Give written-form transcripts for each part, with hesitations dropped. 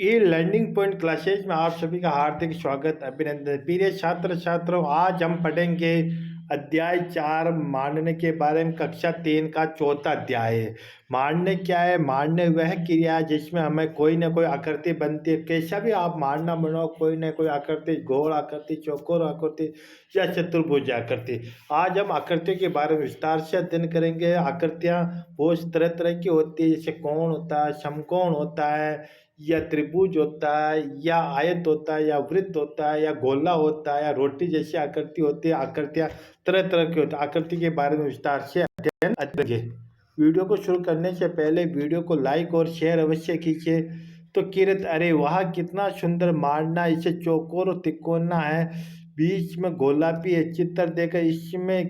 E learning point classes में आप सभी का हार्दिक स्वागत अभिनंदन। प्रिय छात्र छात्रों, आज हम पढ़ेंगे अध्याय 4 मांडने के बारे में। कक्षा 3 का चौथा अध्याय है। मांडने क्या है? मांडने वह क्रिया है जिसमें हमें कोई ना कोई आकृति बनती है। कैसा भी आप मांडना बनाओ, कोई ना कोई आकृति, गोल आकृति, चौकोर आकृति या चतुर्भुज आकृति। आज हम आकृतियों के बारे में विस्तार से अध्ययन करेंगे। आकृतियाँ बहुत तरह तरह की होती है, जैसे कोण होता है, समकोण होता है, या त्रिभुज होता है, या आयत होता है, या वृत्त होता है, या गोला होता है, या रोटी जैसी आकृति होती है। आकृतियाँ तरह तरह की होती है। आकृति के बारे में विस्तार से अध्ययन करेंगे। वीडियो को शुरू करने से पहले वीडियो को लाइक और शेयर अवश्य कीजिए। तो किरत, अरे वाह, कितना सुंदर मांडना! इसे चौकोर और तिकोना है, बीच में गोलापी है। चित्र देखकर इसमें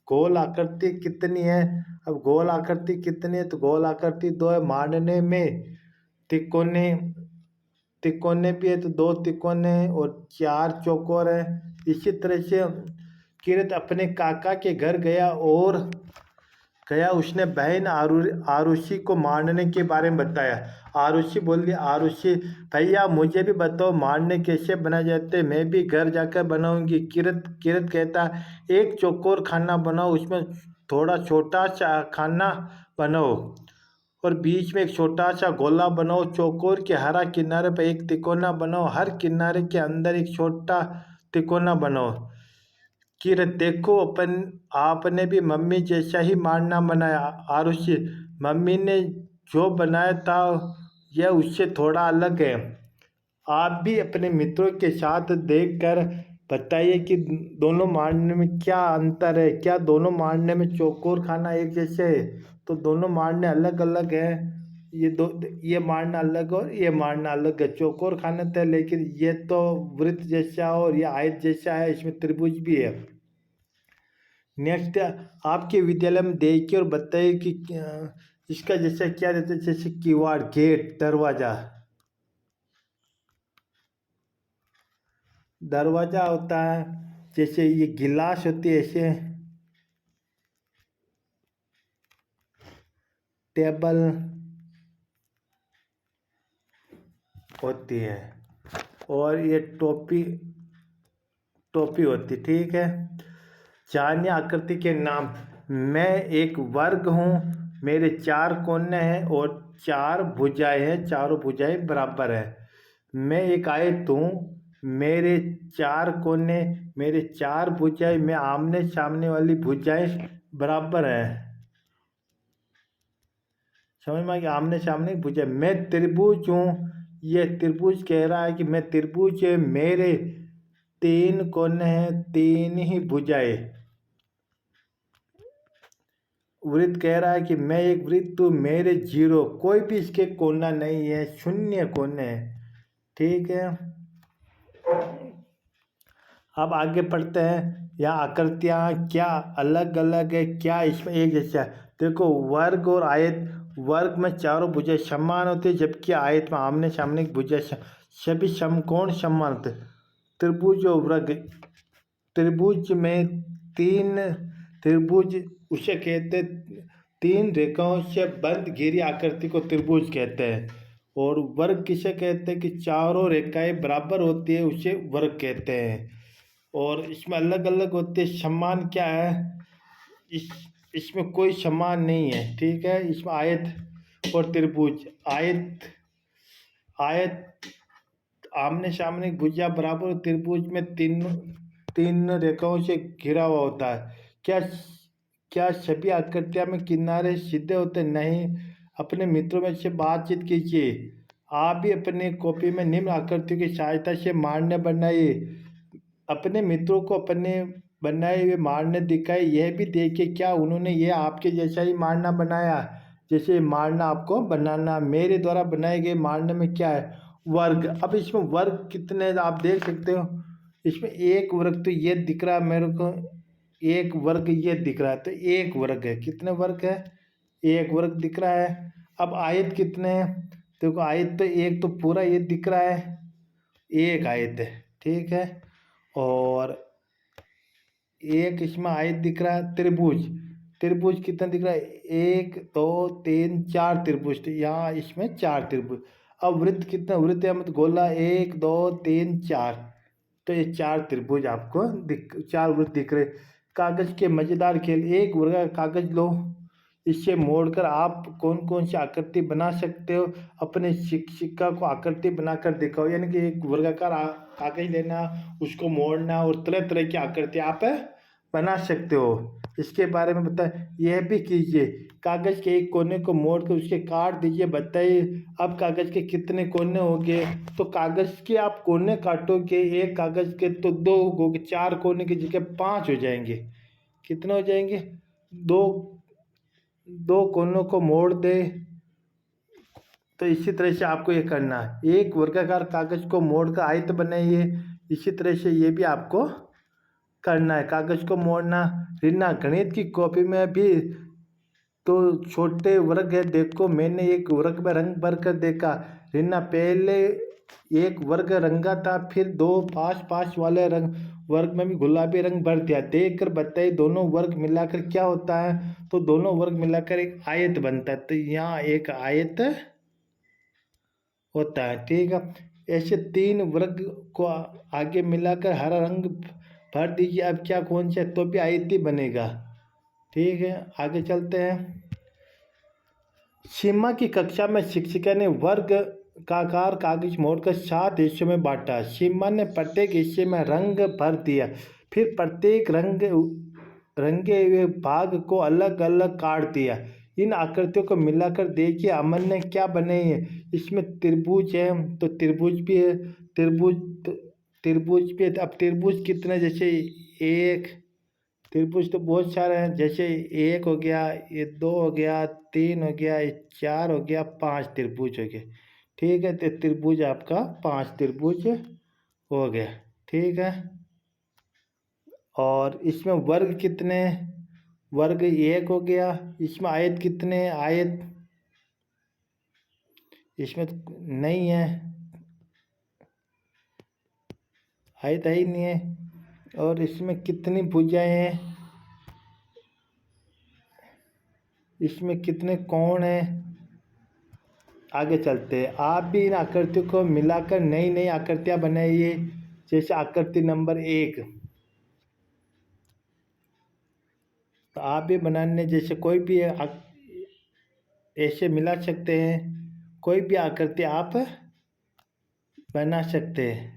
गोल आकृति कितनी है? अब गोल आकृति कितनी है? तो गोल आकृति 2 है। मांडने में तिकोने तिकोने भी है, तो 2 तिकोने और 4 चौकोर है। इसी तरह से किरत अपने काका के घर गया उसने बहन आरुषि को मांडने के बारे में बताया। आरुषि बोली, आरुषि भैया मुझे भी बताओ मांडने कैसे बनाए जाते, मैं भी घर जाकर बनाऊंगी। किरत कहता, एक चौकोर खाना बनाओ, उसमें थोड़ा छोटा सा खाना बनाओ और बीच में एक छोटा सा गोला बनाओ। चौकोर के हर किनारे पर एक तिकोना बनाओ, हर किनारे के अंदर एक छोटा तिकोना बनाओ। किरत, देखो आपने भी मम्मी जैसा ही मांडना बनाया। आरुषि, मम्मी ने जो बनाया था यह उससे थोड़ा अलग है। आप भी अपने मित्रों के साथ देखकर बताइए कि दोनों मांडने में क्या अंतर है। क्या दोनों मांडने में चौकोर खाना एक जैसे है? तो दोनों मांडने अलग अलग है। ये मांडना अलग और ये मांडना अलग है। चौकोर खाना था, लेकिन ये तो वृत्त जैसा और ये आयत जैसा है, इसमें त्रिभुज भी है। नेक्स्ट, आपके विद्यालय में देखिए और बताइए कि इसका जैसे क्या देते हैं, जैसे कीवाड़, गेट, दरवाजा। दरवाजा होता है, जैसे ये गिलास होती है, ऐसे टेबल होती है, और ये टोपी होती, ठीक है। जानिए आकृति के नाम। मैं एक वर्ग हूँ, मेरे 4 कोने हैं और 4 भुजाएं हैं, चारों भुजाएं बराबर है। मैं एक आयत हूँ, मेरे 4 कोने, मेरे 4 भुजाएं, मैं आमने सामने वाली भुजाएं बराबर हैं। समझ में आ गया? आमने सामने भुजाएं। मैं त्रिभुज हूँ, ये त्रिभुज कह रहा है कि मैं त्रिभुज है, मेरे 3 कोने हैं, 3 ही भुजाएं। वृत्त कह रहा है कि मैं एक वृत्त हूँ, मेरे 0, कोई भी इसके कोना नहीं है, 0 कोने हैं, ठीक है। अब आगे पढ़ते हैं। यहाँ आकृतियाँ क्या अलग अलग है, क्या इसमें एक जैसा है? देखो, वर्ग और आयत, वर्ग में चारों भुजाएं समान होती है, जबकि आयत में आमने सामने की भुजाएं सभी समकोण समान होते हैं। त्रिभुज और वर्ग, त्रिभुज में 3 त्रिभुज उसे कहते, 3 रेखाओं से बंद घिरी आकृति को त्रिभुज कहते हैं। और वर्ग किसे कहते हैं कि चारों रेखाएं बराबर होती है, उसे वर्ग कहते हैं। और इसमें अलग अलग होते हैं। समान क्या है? इसमें कोई समान नहीं है, ठीक है। इसमें आयत और त्रिभुज, आयत आमने सामने भुजा बराबर, त्रिभुज में तीन रेखाओं से घिरा हुआ होता है। क्या सभी आकृतियां में किनारे सीधे होते? नहीं। अपने मित्रों में से बातचीत कीजिए। आप भी अपने कॉपी में निम्न आकृतियों की सहायता से मांडने बनाइए। अपने मित्रों को अपने बनाए हुए मांडने दिखाए। यह भी देखिए क्या उन्होंने यह आपके जैसा ही मांडना बनाया। जैसे मांडना आपको बनाना। मेरे द्वारा बनाए गए मांडने में क्या है? वर्ग। अब इसमें वर्ग कितने आप देख सकते हो। इसमें एक वर्ग तो ये दिख रहा है मेरे को, एक वर्ग ये दिख रहा है, तो एक वर्ग है। कितने वर्ग है? एक वर्ग दिख रहा है। अब आयत कितने हैं? देखो, आयत तो एक तो पूरा ये दिख रहा है, एक आयत है, ठीक है। और एक इसमें आयत दिख रहा है। त्रिभुज, त्रिभुज कितना दिख रहा है? 1 2 3 4 त्रिभुज, तो यहाँ इसमें 4 त्रिभुज। अब वृत्त कितने, वृत्त या मत गोला 1 2 3 4, तो ये 4 त्रिभुज आपको दिख, 4 वृत्त दिख रहे। कागज के मजेदार खेल, एक वर्ग कागज लो, इससे मोड़कर आप कौन कौन सी आकृति बना सकते हो, अपने शिक्षिका को आकृति बनाकर दिखाओ। यानी कि एक वर्गाकार कागज लेना, उसको मोड़ना और तरह तरह की आकृति आप बना सकते हो। इसके बारे में बताएं, यह भी कीजिए। कागज के एक कोने को मोड़ कर उसके काट दीजिए, बताइए अब कागज के कितने कोने हो गए। तो कागज के आप कोने काटोगे, एक कागज के तो 2 हो गए, 4 कोने की जगह 5 हो जाएंगे। कितने हो जाएंगे? 2 2 कोनों को मोड़ दे। तो इसी तरह से आपको ये करना है, एक वर्गाकार कागज को मोड़ कर आयत बनाइए। इसी तरह से ये भी आपको करना है, कागज को मोड़ना। रिना, गणित की कॉपी में भी तो छोटे वर्ग है, देखो मैंने एक वर्ग में रंग भर कर देखा। रिना, पहले एक वर्ग रंगा था, फिर 2 5 5 वाले रंग वर्ग में भी गुलाबी रंग भर दिया, देख कर बताइए दोनों वर्ग मिलाकर क्या होता है। तो दोनों वर्ग मिलाकर एक आयत बनता है, तो यहाँ एक आयत होता है। ठीक है, ऐसे 3 वर्ग को आगे मिलाकर हरा रंग भर दीजिए। अब क्या कौन सा, तो भी आयत ही बनेगा। ठीक है, आगे चलते हैं। सीमा की कक्षा में शिक्षिका ने वर्ग का आकार कागज मोड़कर 7 हिस्सों में बांटा। सीमा ने प्रत्येक हिस्से में रंग भर दिया, फिर प्रत्येक रंगे हुए भाग को अलग अलग काट दिया। इन आकृतियों को मिलाकर देखिए अमन ने क्या बनाई है। इसमें त्रिभुज है, तो त्रिभुज भी है, त्रिभुज भी है। अब त्रिभुज कितने, जैसे एक त्रिभुज तो बहुत सारे हैं, जैसे 1 हो गया, ये 2 हो गया, 3 हो गया, ये 4 हो गया, 5 त्रिभुज हो गए। ठीक है, तो त्रिभुज आपका 5 त्रिभुज हो गया। ठीक है, और इसमें वर्ग कितने, वर्ग 1 हो गया। इसमें आयत कितने, आयत इसमें तो नहीं है, आयत है ही नहीं है। और इसमें कितनी भुजाएं हैं, इसमें कितने कोण हैं। आगे चलते हैं, आप भी इन आकृतियों को मिलाकर नई नई आकृतियां बनाइए। जैसे आकृति नंबर 1, तो आप भी बनाने, जैसे कोई भी ऐसे मिला सकते हैं, कोई भी आकृति आप बना सकते हैं।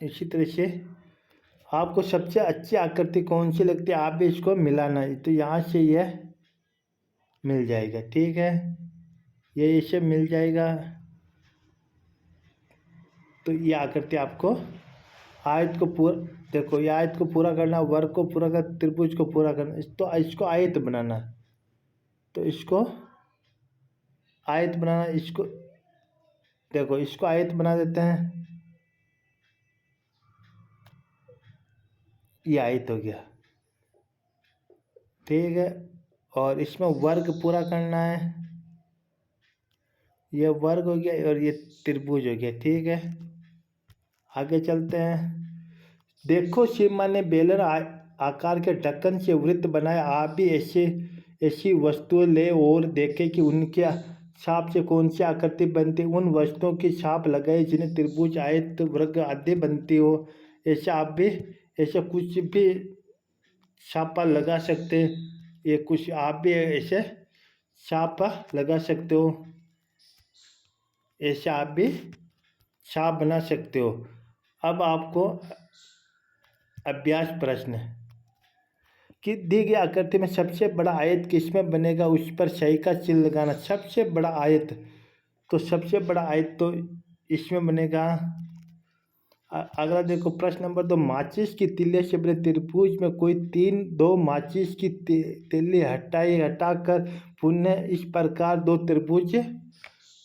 इसी तरह से आपको सबसे अच्छी आकृति कौन सी लगती है, आप भी इसको मिलाना है। तो यहाँ से यह मिल जाएगा। ठीक है, ये इसे मिल जाएगा। तो ये आकृति आपको आयत को पूरा, देखो ये आयत को पूरा करना, वर्ग को पूरा करना, त्रिभुज को पूरा करना, तो इसको आयत बनाना। तो इसको आयत बनाना, इसको देखो इसको आयत बना देते हैं, ये आयत हो गया। ठीक है, और इसमें वर्ग पूरा करना है, ये वर्ग हो गया और ये त्रिभुज हो गया। ठीक है, आगे चलते हैं। देखो सीमा ने बेलन आकार के ढक्कन से वृत्त बनाया, आप भी ऐसी वस्तुएं ले और देखें कि उनके छाप से कौन सी आकृति बनती है। उन वस्तुओं की छाप लगाई जिन्हें त्रिभुज, आयत, वर्ग आदि बनती हो। ऐसे आप भी ऐसे कुछ भी छापा लगा सकते हैं। ये कुछ आप भी ऐसे छापा लगा सकते हो, ऐसे आप भी छाप बना सकते हो। अब आपको अभ्यास प्रश्न कि दी गई आकृति में सबसे बड़ा आयत किसमें बनेगा, उस पर सही का चिन्ह लगाना। सबसे बड़ा आयत, तो सबसे बड़ा आयत तो इसमें बनेगा। अगला देखो प्रश्न नंबर 2, माचिस की तिल्ली से बने त्रिभुज में कोई 2 माचिस की तिल्ली हटाकर पुनः इस प्रकार 2 त्रिभुज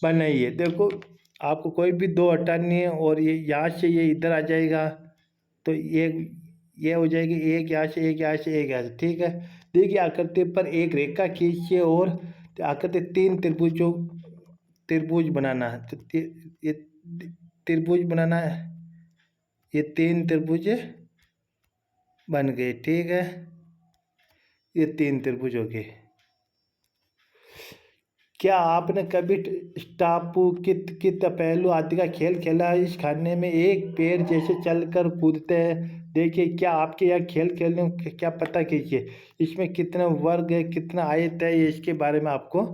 बनाइए। देखो आपको कोई भी 2 हटानी है, और ये यहाँ से ये इधर आ जाएगा, तो ये हो जाएगी, एक यहाँ से, एक यहाँ से, एक यहाँ से। ठीक है, देखिए आकृति पर एक रेखा खींचिए और आकृति 3 त्रिभुज बनाना है। तो ये त्रिभुज बनाना है, ये 3 त्रिभुज बन गए। ठीक है, ये 3 त्रिभुज हो गए। क्या आपने कभी टापू कित कित पहलू आदि का खेल खेला है? इस खाने में एक पैर जैसे चलकर कूदते हैं। देखिए, क्या आपके यहाँ खेल खेलने में क्या पता कीजिए। इसमें कितने वर्ग है, कितना आयत है, ये इसके बारे में आपको।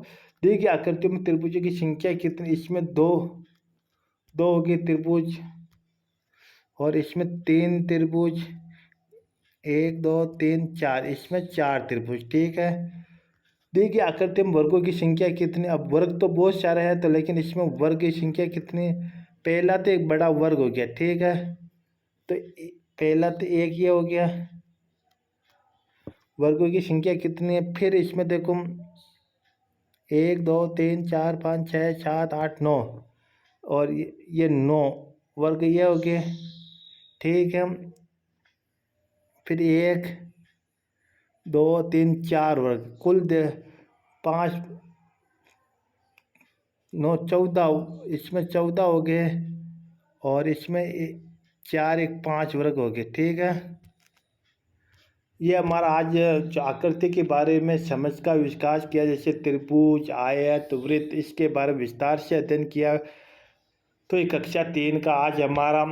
देखिए, आकृतियों में त्रिभुजों की संख्या कितनी, इसमें दो दो होगी त्रिभुज, और इसमें 3 त्रिभुज, 1 2 3 4, इसमें 4 त्रिभुज। ठीक है। देखिए, आकृति में वर्गों की संख्या कितनी, अब वर्ग तो बहुत सारे हैं तो, लेकिन इसमें वर्ग की संख्या कितनी। पहला तो एक बड़ा वर्ग हो गया। ठीक है। तो पहला तो एक ये हो गया। वर्गों की संख्या कितनी है, फिर इसमें देखो 1 2 3 4 5 6 7 8 9, और ये 9 वर्ग ये हो गए। ठीक है। फिर 1 2 3 4 वर्ग, कुल 5 9 14, इसमें 14 हो गए, और इसमें 4 1 5 वर्ग हो गए। ठीक है। ये हमारा आज जो आकृति के बारे में समझ का विकास किया, जैसे त्रिभुज, आयत, वृत्त, इसके बारे में विस्तार से अध्ययन किया। तो ये कक्षा 3 का आज हमारा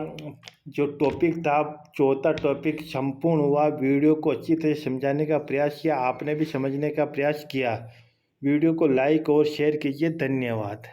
जो टॉपिक था, चौथा टॉपिक संपूर्ण हुआ। वीडियो को अच्छी तरह समझाने का प्रयास किया, आपने भी समझने का प्रयास किया। वीडियो को लाइक और शेयर कीजिए। धन्यवाद।